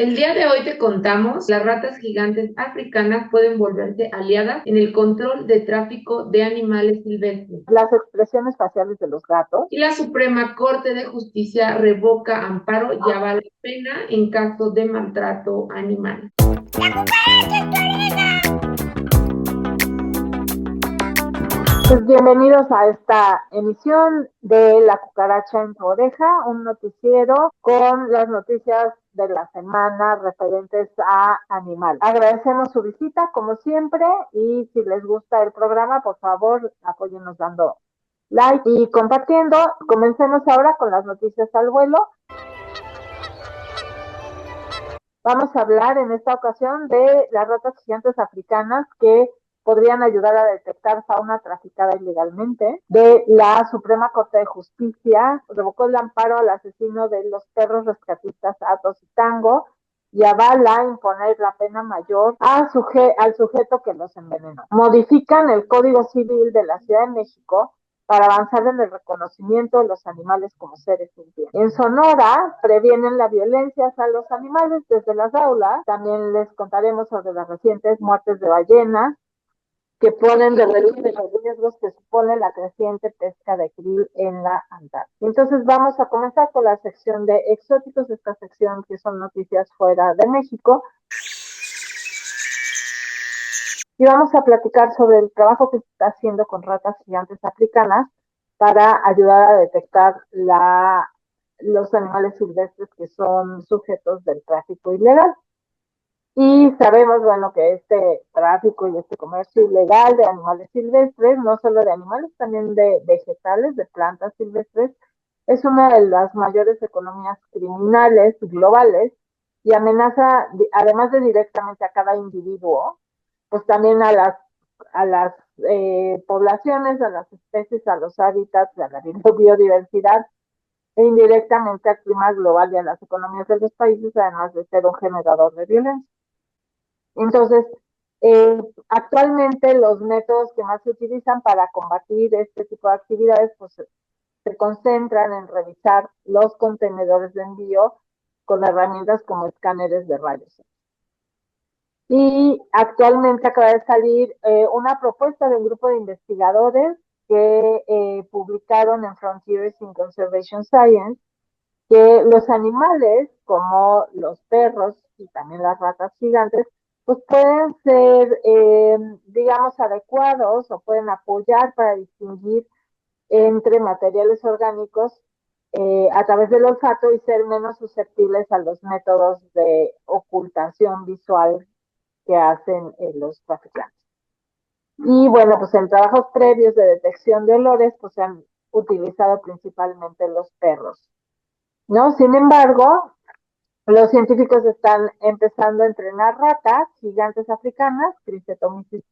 El día de hoy te contamos, las ratas gigantes africanas pueden volverse aliadas en el control de tráfico de animales silvestres. Las expresiones faciales de los gatos. Y la Suprema Corte de Justicia revoca amparo y avala pena en caso de maltrato animal. Pues bienvenidos a esta emisión de La Cucaracha en tu oreja, un noticiero con las noticias de la semana referentes a animal. Agradecemos su visita como siempre y si les gusta el programa, por favor, apóyennos dando like y compartiendo. Comencemos ahora con las noticias al vuelo. Vamos a hablar en esta ocasión de las ratas gigantes africanas que podrían ayudar a detectar fauna traficada ilegalmente. De la Suprema Corte de Justicia revocó el amparo al asesino de los perros rescatistas Atos y Tango y avala imponer la pena mayor al sujeto que los envenenó. Modifican el Código Civil de la Ciudad de México para avanzar en el reconocimiento de los animales como seres sintientes. En Sonora previenen la violencia hacia los animales desde las aulas. También les contaremos sobre las recientes muertes de ballenas que ponen de relieve los riesgos que supone la creciente pesca de krill en la Antártida. Entonces vamos a comenzar con la sección de exóticos, esta sección que son noticias fuera de México. Y vamos a platicar sobre el trabajo que se está haciendo con ratas gigantes africanas para ayudar a detectar los animales silvestres que son sujetos del tráfico ilegal. Y sabemos, bueno, que este tráfico y este comercio ilegal de animales silvestres, no solo de animales, también de vegetales, de plantas silvestres, es una de las mayores economías criminales globales y amenaza, además de directamente a cada individuo, pues también a las poblaciones, a las especies, a los hábitats, a la biodiversidad e indirectamente al clima global y a las economías de los países, además de ser un generador de violencia. Entonces, actualmente los métodos que más se utilizan para combatir este tipo de actividades pues, se concentran en revisar los contenedores de envío con herramientas como escáneres de rayos. Y actualmente acaba de salir una propuesta de un grupo de investigadores que publicaron en Frontiers in Conservation Science que los animales, como los perros y también las ratas gigantes, pues pueden ser, digamos, adecuados o pueden apoyar para distinguir entre materiales orgánicos a través del olfato y ser menos susceptibles a los métodos de ocultación visual que hacen los traficantes. Y bueno, pues en trabajos previos de detección de olores, pues se han utilizado principalmente los perros, ¿no? Sin embargo, los científicos están empezando a entrenar ratas gigantes africanas, Tricetomyces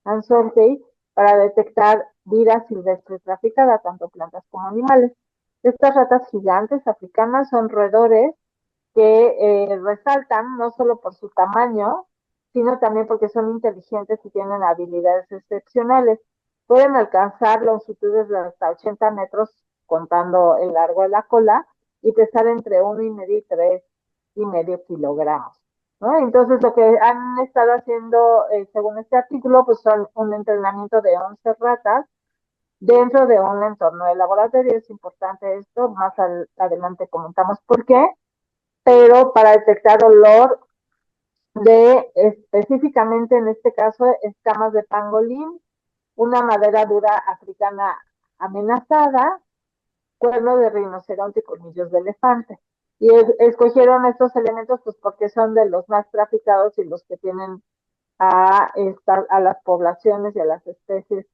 ansorgei, para detectar vida silvestre traficada, tanto plantas como animales. Estas ratas gigantes africanas son roedores que resaltan no solo por su tamaño, sino también porque son inteligentes y tienen habilidades excepcionales. Pueden alcanzar longitudes de hasta 80 metros contando el largo de la cola y pesar entre 1,5 y 3,5 kilogramos. ¿No? Entonces lo que han estado haciendo, según este artículo, pues son un entrenamiento de 11 ratas dentro de un entorno de laboratorio. Es importante esto, más adelante comentamos por qué, pero para detectar olor de específicamente en este caso escamas de pangolín, una madera dura africana amenazada, cuerno de rinoceronte y colmillos de elefante. Y escogieron estos elementos pues porque son de los más traficados y los que tienen a las poblaciones y a las especies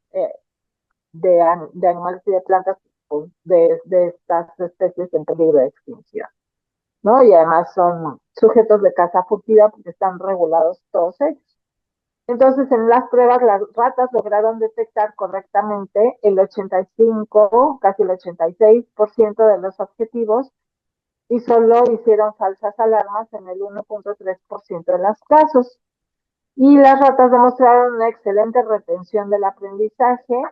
de animales y de plantas pues, de estas especies en peligro de extinción. ¿No? Y además son sujetos de caza furtiva porque están regulados todos ellos. Entonces, en las pruebas, las ratas lograron detectar correctamente el 85, casi el 86% de los objetivos y solo hicieron falsas alarmas en el 1,3% de los casos. Y las ratas demostraron una excelente retención del aprendizaje,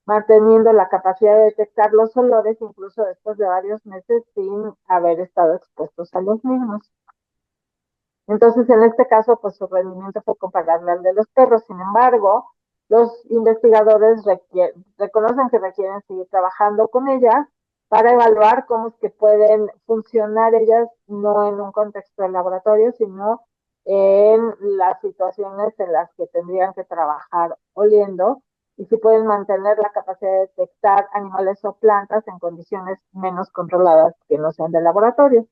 manteniendo la capacidad de detectar los olores incluso después de varios meses sin haber estado expuestos a los mismos. Entonces, en este caso, pues su rendimiento fue comparable al de los perros. Sin embargo, los investigadores reconocen que requieren seguir trabajando con ellas para evaluar cómo es que pueden funcionar ellas, no en un contexto de laboratorio, sino en las situaciones en las que tendrían que trabajar oliendo, y si pueden mantener la capacidad de detectar animales o plantas en condiciones menos controladas que no sean de laboratorio.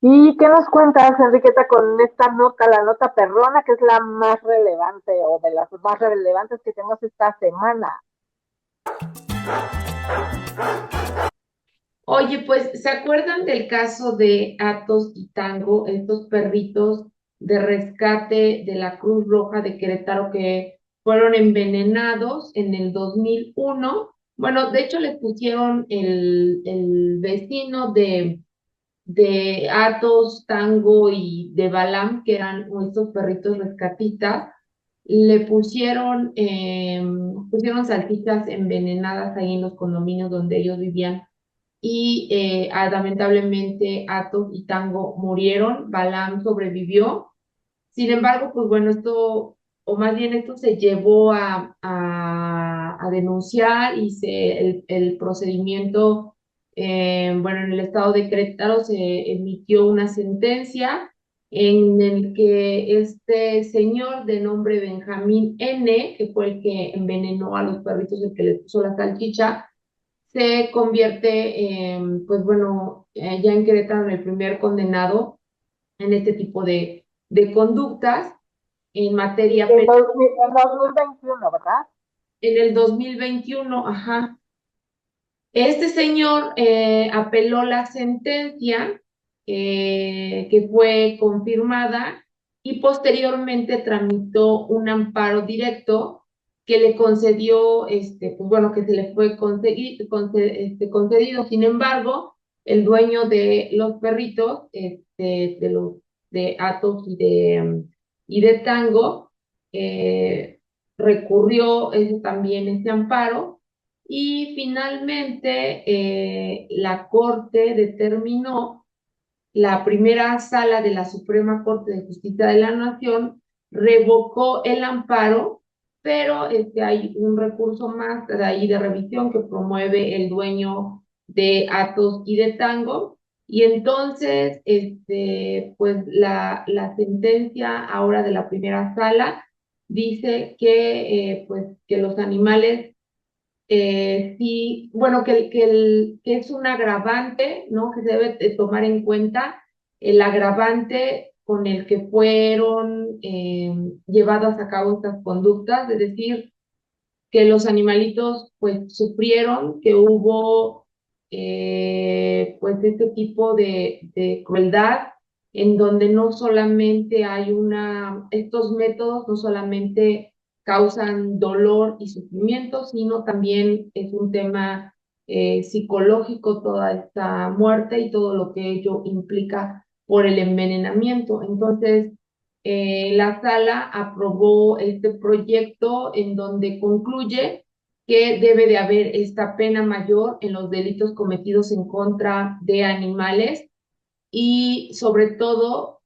¿Y qué nos cuentas, Enriqueta, con esta nota, la nota perrona, que es la más relevante o de las más relevantes que tenemos esta semana? Oye, pues, ¿se acuerdan del caso de Atos y Tango, estos perritos de rescate de la Cruz Roja de Querétaro que fueron envenenados en el 2001? Bueno, de hecho les pusieron el vecino de Atos, Tango y de Balam, que eran estos perritos rescatistas, le pusieron salchichas envenenadas ahí en los condominios donde ellos vivían y lamentablemente Atos y Tango murieron, Balam sobrevivió. Sin embargo, pues bueno, o más bien esto se llevó a denunciar y el procedimiento, bueno, en el estado de Querétaro se emitió una sentencia en el que este señor de nombre Benjamín N., que fue el que envenenó a los perritos, el que les puso la salchicha, se convierte, pues bueno, ya en Querétaro en el primer condenado en este tipo de conductas en materia En, penal 2021, ¿verdad? en el 2021, ajá. Este señor apeló la sentencia que fue confirmada y posteriormente tramitó un amparo directo que le concedió, pues bueno, que se le fue concedido. Sin embargo, el dueño de los perritos, de Atos y de Tango, recurrió también ese amparo y finalmente la Corte determinó, la primera sala de la Suprema Corte de Justicia de la Nación revocó el amparo, pero hay un recurso más de ahí de revisión que promueve el dueño de Atos y de Tango. Y entonces, pues la sentencia ahora de la primera sala dice que, pues, que los animales sí, bueno, que es un agravante, ¿no? Que se debe de tomar en cuenta el agravante con el que fueron llevadas a cabo estas conductas, es decir, que los animalitos pues sufrieron, que hubo pues este tipo de crueldad en donde no solamente estos métodos no solamente causan dolor y sufrimiento, sino también es un tema psicológico toda esta muerte y todo lo que ello implica por el envenenamiento. Entonces, la sala aprobó este proyecto en donde concluye que debe de haber esta pena mayor en los delitos cometidos en contra de animales y sobre todo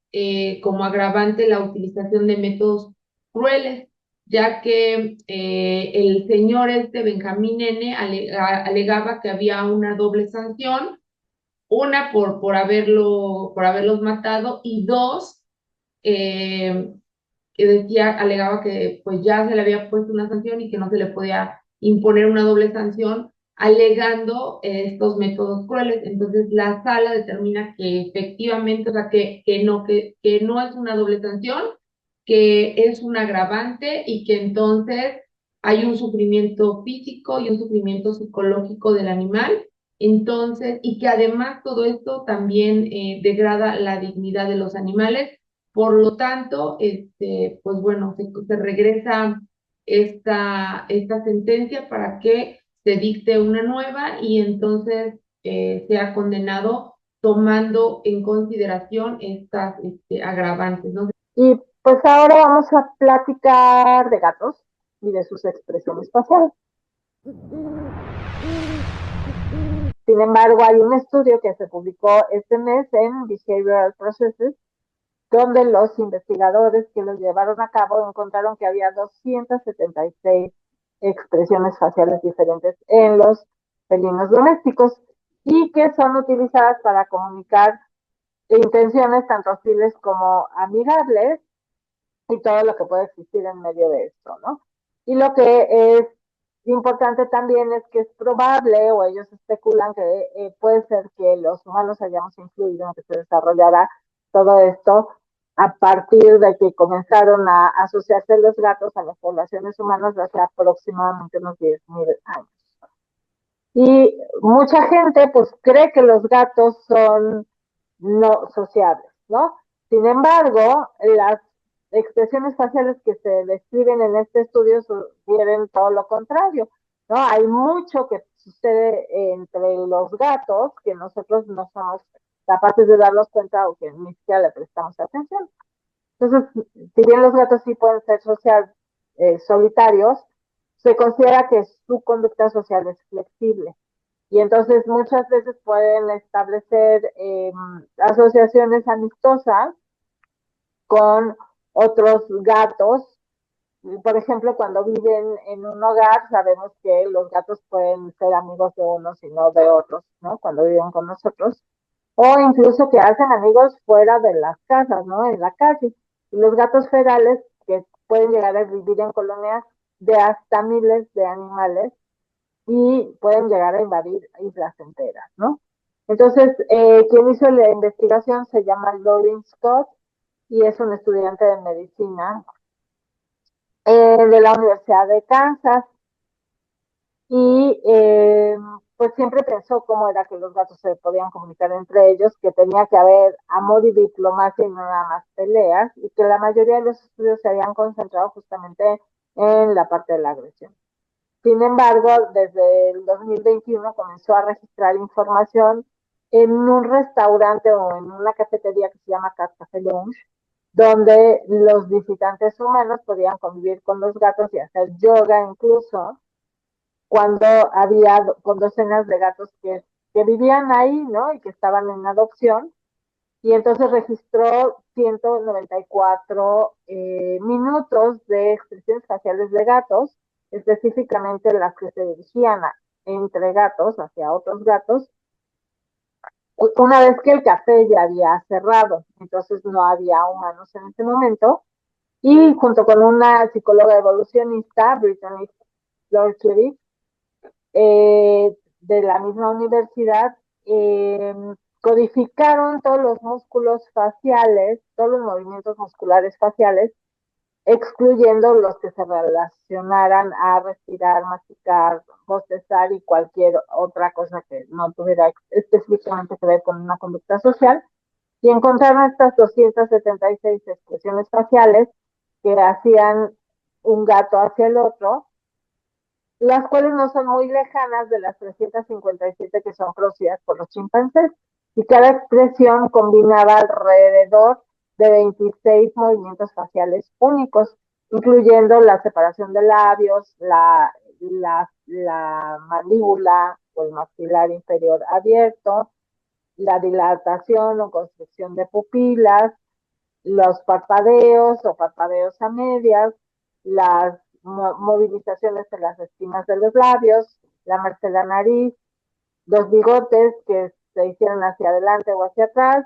como agravante la utilización de métodos crueles, ya que el señor Benjamín N. Alegaba que había una doble sanción, una por haberlos matado y dos, eh, que alegaba que pues ya se le había puesto una sanción y que no se le podía imponer una doble sanción, alegando estos métodos crueles. Entonces la sala determina que efectivamente, o sea, que no es una doble sanción, que es un agravante y que entonces hay un sufrimiento físico y un sufrimiento psicológico del animal. Entonces, y que además todo esto también degrada la dignidad de los animales. Por lo tanto, pues bueno, se regresa esta sentencia para que se dicte una nueva y entonces sea condenado tomando en consideración estas agravantes, ¿no? Y pues ahora vamos a platicar de gatos y de sus expresiones faciales. Sin embargo, hay un estudio que se publicó este mes en Behavioral Processes donde los investigadores que lo llevaron a cabo encontraron que había 276 expresiones faciales diferentes en los felinos domésticos y que son utilizadas para comunicar intenciones tanto hostiles como amigables y todo lo que puede existir en medio de esto, ¿no? Y lo que es importante también es que es probable, o ellos especulan que puede ser que los humanos hayamos influido en que se desarrollara todo esto a partir de que comenzaron a asociarse los gatos a las poblaciones humanas hace aproximadamente unos 10.000 años. Y mucha gente pues cree que los gatos son no sociables, ¿no? Sin embargo, las expresiones faciales que se describen en este estudio sugieren todo lo contrario, ¿no? Hay mucho que sucede entre los gatos que nosotros no somos capaces de darnos cuenta o que ni siquiera le prestamos atención. Entonces, si bien los gatos sí pueden ser solitarios, se considera que su conducta social es flexible. Y entonces muchas veces pueden establecer asociaciones amistosas con otros gatos. Por ejemplo, cuando viven en un hogar, sabemos que los gatos pueden ser amigos de unos y no de otros, ¿no? Cuando viven con nosotros. O incluso que hacen amigos fuera de las casas, ¿no? En la calle. Y los gatos ferales, que pueden llegar a vivir en colonias de hasta miles de animales, y pueden llegar a invadir islas enteras, ¿no? Entonces, quien hizo la investigación se llama Lorin Scott y es un estudiante de medicina de la Universidad de Kansas y pues siempre pensó cómo era que los gatos se podían comunicar entre ellos, que tenía que haber amor y diplomacia y no nada más peleas, y que la mayoría de los estudios se habían concentrado justamente en la parte de la agresión. Sin embargo, desde el 2021 comenzó a registrar información en un restaurante o en una cafetería que se llama Café Lounge, donde los visitantes humanos podían convivir con los gatos y hacer yoga incluso, cuando había con docenas de gatos que vivían ahí, ¿no? Y que estaban en adopción. Y entonces registró 194 minutos de expresiones faciales de gatos, específicamente las que se dirigían entre gatos, hacia otros gatos, una vez que el café ya había cerrado, entonces no había humanos en ese momento, y junto con una psicóloga evolucionista, Brittany Florkiewicz, de la misma universidad, codificaron todos los músculos faciales, todos los movimientos musculares faciales, excluyendo los que se relacionaran a respirar, masticar, bostezar y cualquier otra cosa que no tuviera específicamente que ver con una conducta social. Y encontraron estas 276 expresiones faciales que hacían un gato hacia el otro, las cuales no son muy lejanas de las 357 que son producidas por los chimpancés. Y cada expresión combinaba alrededor de 26 movimientos faciales únicos, incluyendo la separación de labios, la mandíbula o el maxilar inferior abierto, la dilatación o constricción de pupilas, los parpadeos o parpadeos a medias, las movilizaciones de las esquinas de los labios, lamerse la nariz, los bigotes que se hicieron hacia adelante o hacia atrás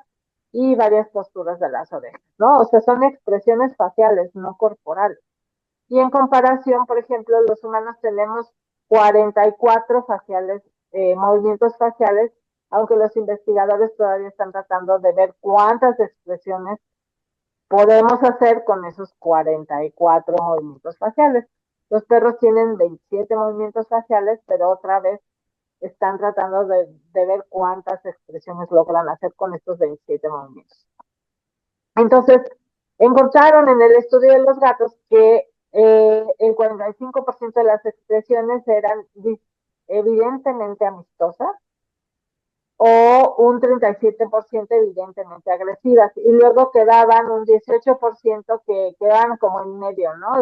y varias posturas de las orejas, ¿no? O sea, son expresiones faciales, no corporales. Y en comparación, por ejemplo, los humanos tenemos 44 faciales, movimientos faciales, aunque los investigadores todavía están tratando de ver cuántas expresiones podemos hacer con esos 44 movimientos faciales. Los perros tienen 27 movimientos faciales, pero otra vez están tratando de ver cuántas expresiones logran hacer con estos 27 movimientos. Entonces, encontraron en el estudio de los gatos que el 45% de las expresiones eran evidentemente amistosas o un 37% evidentemente agresivas, y luego quedaban un 18% que quedaban como en medio, ¿no?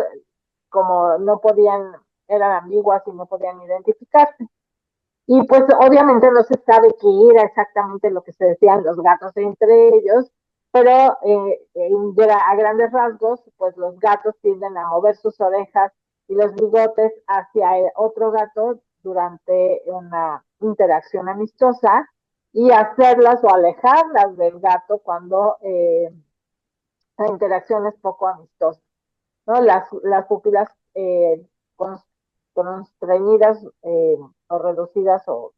Como no podían, eran ambiguas y no podían identificarse. Y pues obviamente no se sabe qué era exactamente lo que se decían los gatos entre ellos, pero a grandes rasgos, pues los gatos tienden a mover sus orejas y los bigotes hacia el otro gato durante una interacción amistosa y hacerlas o alejarlas del gato cuando la interacción es poco amistosa, ¿no? Las pupilas con, constreñidas o reducidas o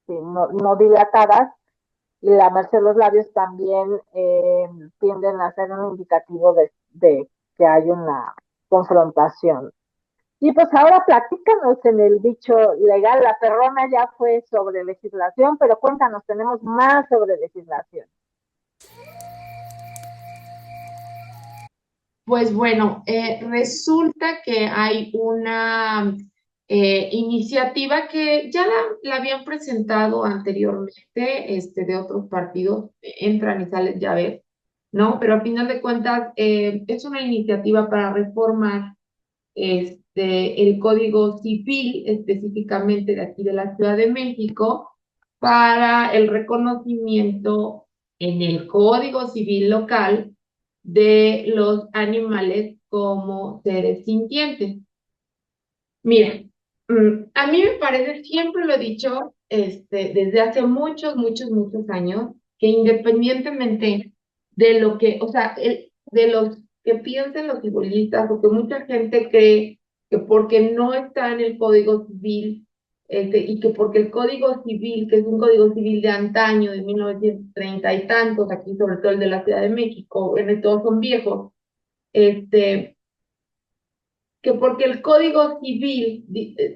sí, no dilatadas y lamerse los labios también tienden a ser un indicativo de que hay una confrontación. Y pues ahora platícanos en el dicho legal, la perrona ya fue sobre legislación, pero cuéntanos, tenemos más sobre legislación. Pues bueno, resulta que hay una iniciativa que ya la habían presentado anteriormente, de otros partidos, entran y salen, ya ves, ¿no? Pero al final de cuentas es una iniciativa para reformar el Código Civil, específicamente de aquí de la Ciudad de México, para el reconocimiento en el Código Civil local de los animales como seres sintientes. Mira, a mí me parece, siempre lo he dicho, desde hace muchos, muchos, muchos años, que independientemente de lo que, o sea, de los que piensen los futbolistas, o que mucha gente cree que porque no está en el Código Civil, y que porque el Código Civil, que es un Código Civil de antaño, de 1930 y tantos, aquí sobre todo el de la Ciudad de México, todos son viejos, que porque el Código Civil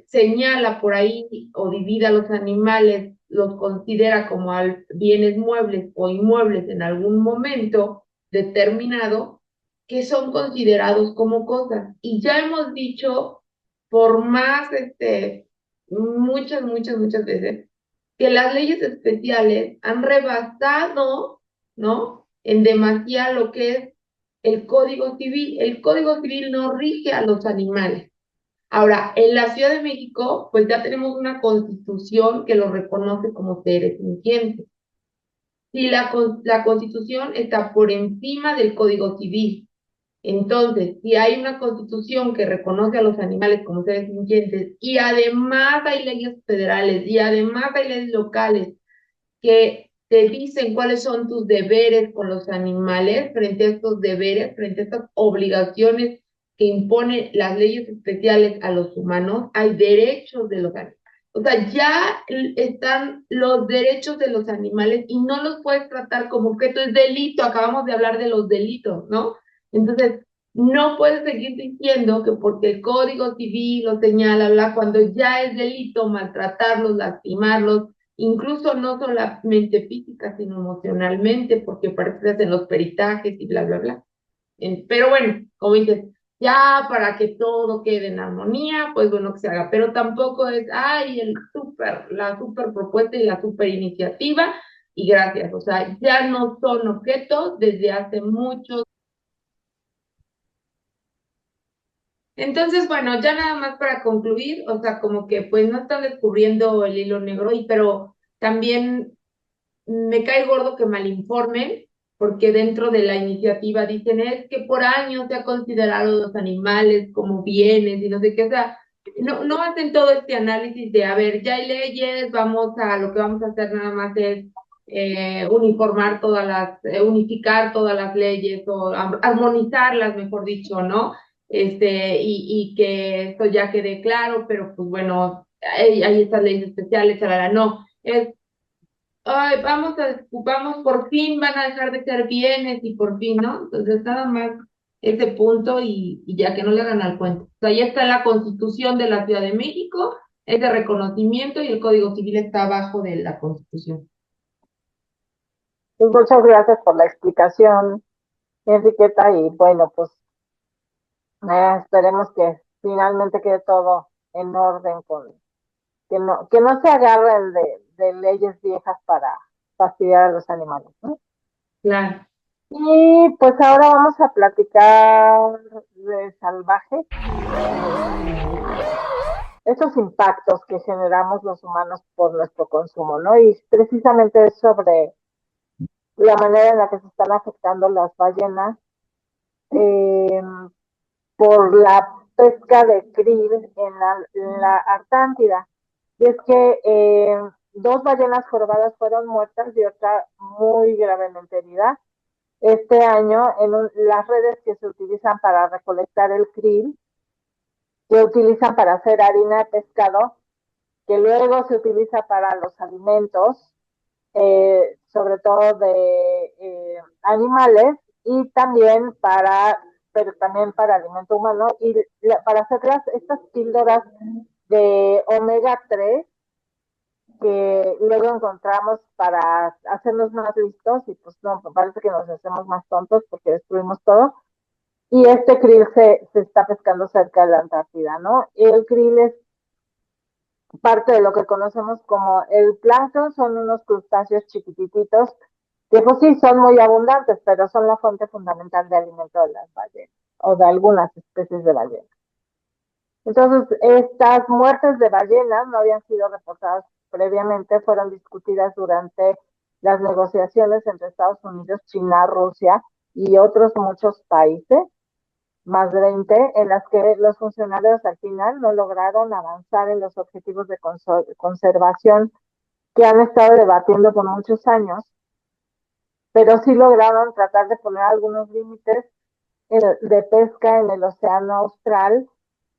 señala por ahí o divide a los animales, los considera como bienes muebles o inmuebles en algún momento determinado, que son considerados como cosas. Y ya hemos dicho por más, muchas, muchas, muchas veces, que las leyes especiales han rebasado, ¿no? En demasía lo que es el Código Civil. El Código Civil no rige a los animales. Ahora, en la Ciudad de México, pues ya tenemos una constitución que los reconoce como seres sintientes. Y la constitución está por encima del Código Civil. Entonces, si hay una constitución que reconoce a los animales como seres sintientes y además hay leyes federales y además hay leyes locales que te dicen cuáles son tus deberes con los animales frente a estos deberes, frente a estas obligaciones que imponen las leyes especiales a los humanos, hay derechos de los animales. O sea, ya están los derechos de los animales y no los puedes tratar como objeto, es delito, acabamos de hablar de los delitos, ¿no? Entonces, no puedes seguir diciendo que porque el Código Civil lo señala, bla, cuando ya es delito maltratarlos, lastimarlos, incluso no solamente física, sino emocionalmente, porque parece en los peritajes y bla, bla, bla. Pero bueno, como dices, ya para que todo quede en armonía, pues bueno, que se haga, pero tampoco es, ay, la super propuesta y la super iniciativa, y gracias, o sea, ya no son objetos desde hace mucho. Entonces, bueno, ya nada más para concluir, o sea, como que pues no están descubriendo el hilo negro, pero también me cae gordo que malinformen, porque dentro de la iniciativa dicen es que por años se ha considerado los animales como bienes y no sé qué, o sea, no hacen todo este análisis de, a ver, ya hay leyes, lo que vamos a hacer nada más es unificar todas las leyes o armonizarlas, mejor dicho, ¿no? Y que esto ya quede claro, pero pues bueno, hay estas leyes especiales, no, ay, vamos, por fin van a dejar de ser bienes y por fin, ¿no? Entonces, nada más ese punto y ya que no le hagan al cuento. O sea, ya está la Constitución de la Ciudad de México, es de reconocimiento y el Código Civil está abajo de la Constitución. Pues muchas gracias por la explicación, Enriqueta, y bueno, pues esperemos que finalmente quede todo en orden con que no se agarren de leyes viejas para fastidiar a los animales, ¿no? Claro. Y pues ahora vamos a platicar de salvajes, esos impactos que generamos los humanos por nuestro consumo, ¿no? Y precisamente es sobre la manera en la que se están afectando las ballenas eh, por la pesca de krill en la Artántida. Y es que dos ballenas jorobadas fueron muertas y otra muy gravemente herida este año en las redes que se utilizan para recolectar el krill, que utilizan para hacer harina de pescado, que luego se utiliza para los alimentos, sobre todo de animales, y también pero también para alimento humano, y para hacer estas píldoras de omega 3 que luego encontramos para hacernos más listos, y pues no, parece que nos hacemos más tontos porque destruimos todo. Y este krill se está pescando cerca de la Antártida, ¿no? El krill es parte de lo que conocemos como el plancton, son unos crustáceos chiquititos que pues sí son muy abundantes, pero son la fuente fundamental de alimento de las ballenas o de algunas especies de ballenas. Entonces, estas muertes de ballenas no habían sido reportadas previamente, fueron discutidas durante las negociaciones entre Estados Unidos, China, Rusia y otros muchos países, más de 20, en las que los funcionarios al final no lograron avanzar en los objetivos de conservación que han estado debatiendo por muchos años, pero sí lograron tratar de poner algunos límites de pesca en el Océano Austral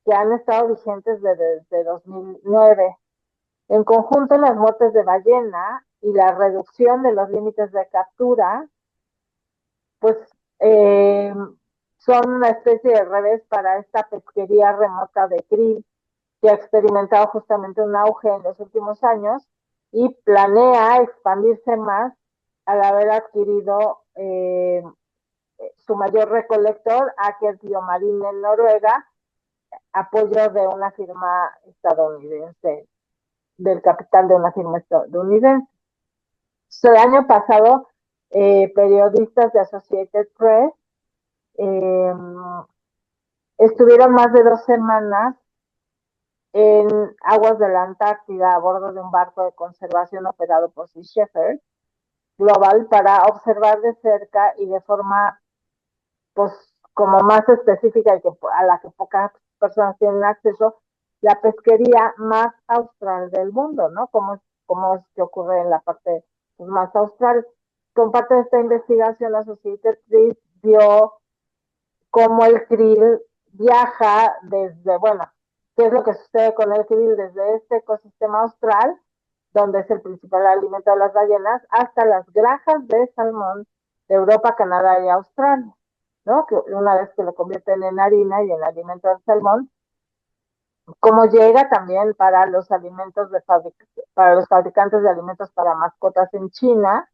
que han estado vigentes desde 2009. En conjunto, las muertes de ballena y la reducción de los límites de captura, pues eh, son una especie de revés para esta pesquería remota de krill que ha experimentado justamente un auge en los últimos años y planea expandirse más al haber adquirido su mayor recolector, Aker Biomarine en Noruega, apoyo de una firma estadounidense, del capital de una firma estadounidense. El año pasado, periodistas de Associated Press eh, estuvieron más de 2 semanas en aguas de la Antártida a bordo de un barco de conservación operado por Sea Shepherd Global para observar de cerca y de forma pues como más específica y que, a la que pocas personas tienen acceso, la pesquería más austral del mundo, ¿no? Como es que ocurre en la parte pues, más austral. Con parte de esta investigación, la Associated Press vio cómo el krill viaja desde, bueno, qué es lo que sucede con el krill desde este ecosistema austral, donde es el principal alimento de las ballenas, hasta las granjas de salmón de Europa, Canadá y Australia, ¿no? Que una vez que lo convierten en harina y en alimento del salmón, como llega también para los alimentos para los fabricantes de alimentos para mascotas en China,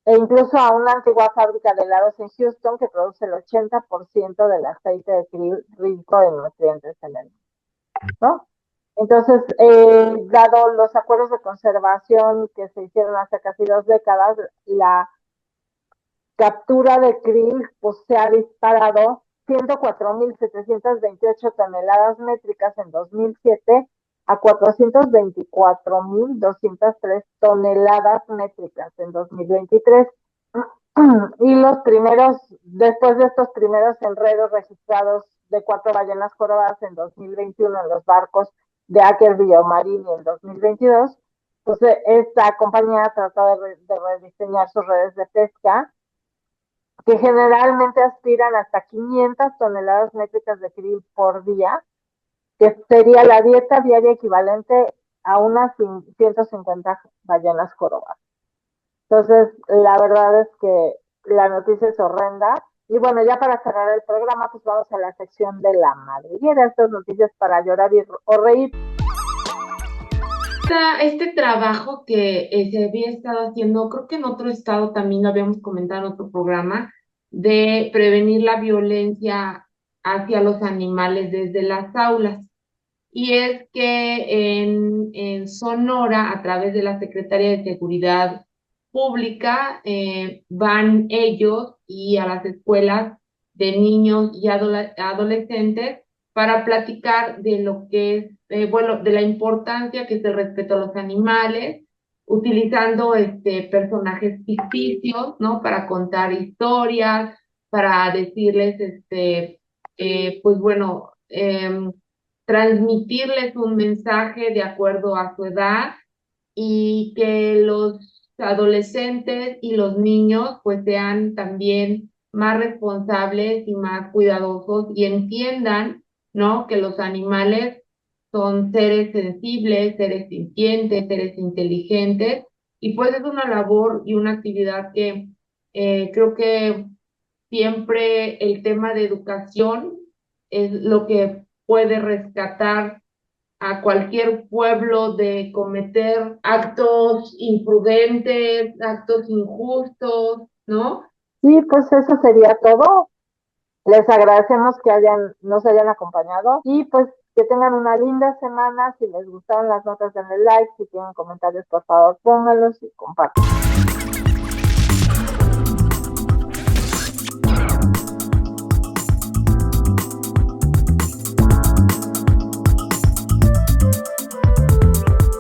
e incluso a una antigua fábrica de helados en Houston que produce el 80% del aceite de krill rico en nutrientes en el mundo, ¿no? Entonces, dado los acuerdos de conservación que se hicieron hace casi 2 décadas, la captura de krill pues, se ha disparado 104.728 toneladas métricas en 2007 a 424.203 toneladas métricas en 2023. Y después de estos primeros enredos registrados de 4 ballenas jorobadas en 2021 en los barcos de Aker Biomarine en 2022, pues esta compañía trató de rediseñar sus redes de pesca, que generalmente aspiran hasta 500 toneladas métricas de krill por día, que sería la dieta diaria equivalente a unas 150 ballenas jorobadas. Entonces, la verdad es que la noticia es horrenda. Y bueno, ya para cerrar el programa, pues vamos a la sección de la madriguera. Estas noticias para llorar o reír. Este trabajo que se había estado haciendo, creo que en otro estado también lo habíamos comentado en otro programa, de prevenir la violencia hacia los animales desde las aulas. Y es que en Sonora, a través de la Secretaría de Seguridad Pública, van ellos y a las escuelas de niños y adolescentes para platicar de lo que es, bueno, de la importancia que es el respeto a los animales utilizando personajes ficticios, ¿no? Para contar historias, para decirles, pues bueno, transmitirles un mensaje de acuerdo a su edad y que los adolescentes y los niños pues sean también más responsables y más cuidadosos y entiendan, ¿no? Que los animales son seres sensibles, seres sintientes, seres inteligentes y pues es una labor y una actividad que creo que siempre el tema de educación es lo que puede rescatar a cualquier pueblo de cometer actos imprudentes, actos injustos, ¿no? Sí, pues eso sería todo. Les agradecemos que nos hayan acompañado y pues que tengan una linda semana. Si les gustaron las notas, denle like. Si tienen comentarios, por favor, pónganlos y compartan.